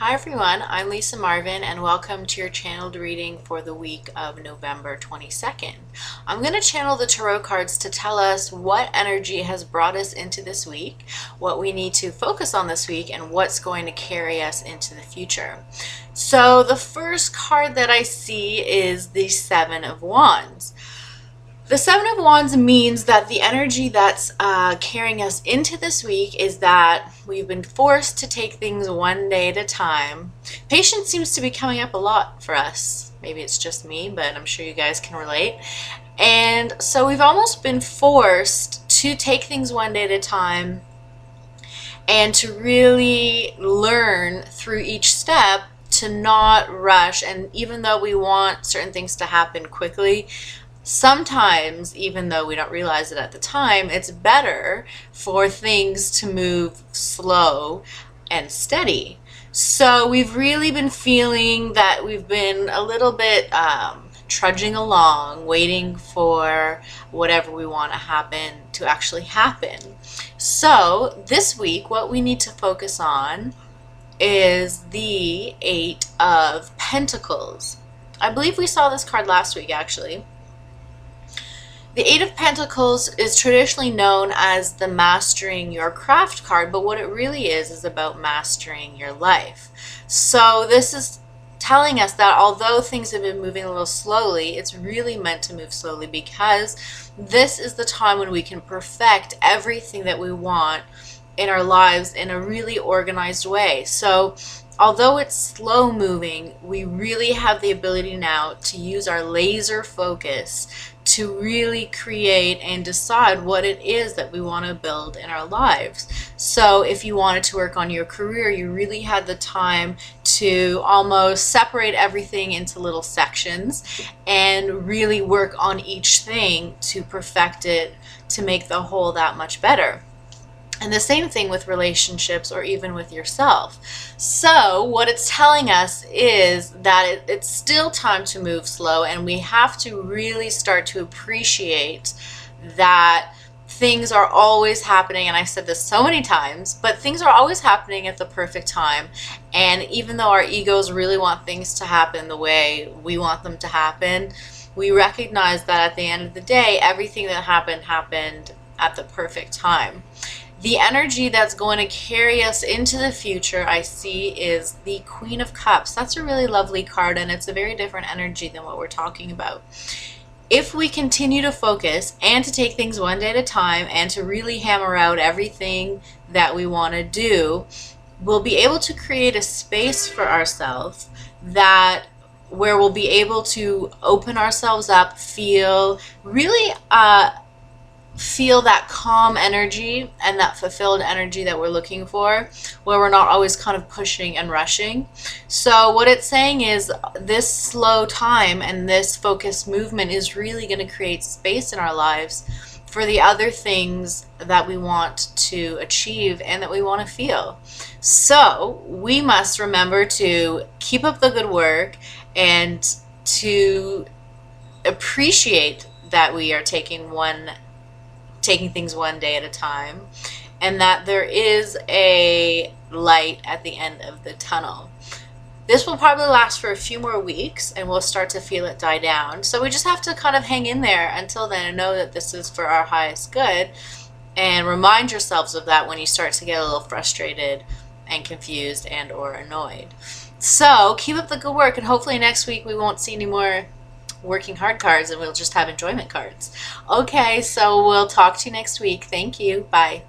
Hi everyone, I'm Lisa Marvin and welcome to your channeled reading for the week of November 22nd. I'm going to channel the tarot cards to tell us what energy has brought us into this week, what we need to focus on this week, and what's going to carry us into the future. So the first card that I see is the Seven of Wands. The Seven of Wands means that the energy that's carrying us into this week is that we've been forced to take things one day at a time. Patience seems to be coming up a lot for us. Maybe it's just me, but I'm sure you guys can relate. And so we've almost been forced to take things one day at a time and to really learn through each step to not rush. And even though we want certain things to happen quickly, sometimes, even though we don't realize it at the time, it's better for things to move slow and steady. So we've really been feeling that we've been a little bit trudging along, waiting for whatever we want to happen to actually happen. So this week, what we need to focus on is the Eight of Pentacles. I believe we saw this card last week, actually. The Eight of Pentacles is traditionally known as the mastering your craft card, but what it really is about mastering your life. So this is telling us that although things have been moving a little slowly, it's really meant to move slowly because this is the time when we can perfect everything that we want in our lives in a really organized way. So although it's slow moving, we really have the ability now to use our laser focus to really create and decide what it is that we want to build in our lives. So if you wanted to work on your career, you really had the time to almost separate everything into little sections and really work on each thing to perfect it, to make the whole that much better. And the same thing with relationships or even with yourself. So what it's telling us is that it's still time to move slow, and we have to really start to appreciate that things are always happening. And I've said this so many times, but things are always happening at the perfect time. And even though our egos really want things to happen the way we want them to happen, we recognize that at the end of the day, everything that happened at the perfect time. The energy that's going to carry us into the future, I see, is the Queen of Cups. That's a really lovely card, and it's a very different energy than what we're talking about. If we continue to focus and to take things one day at a time and to really hammer out everything that we want to do, we'll be able to create a space for ourselves where we'll be able to open ourselves up, feel that calm energy and that fulfilled energy that we're looking for, where we're not always kind of pushing and rushing. So what it's saying is this slow time and this focused movement is really going to create space in our lives for the other things that we want to achieve and that we want to feel. So we must remember to keep up the good work and to appreciate that we are taking things one day at a time, and that there is a light at the end of the tunnel. This will probably last for a few more weeks, and we'll start to feel it die down. So we just have to kind of hang in there until then and know that this is for our highest good, and remind yourselves of that when you start to get a little frustrated and confused and or annoyed. So keep up the good work, and hopefully next week we won't see any more working hard cards and we'll just have enjoyment cards. Okay, so we'll talk to you next week. Thank you. Bye.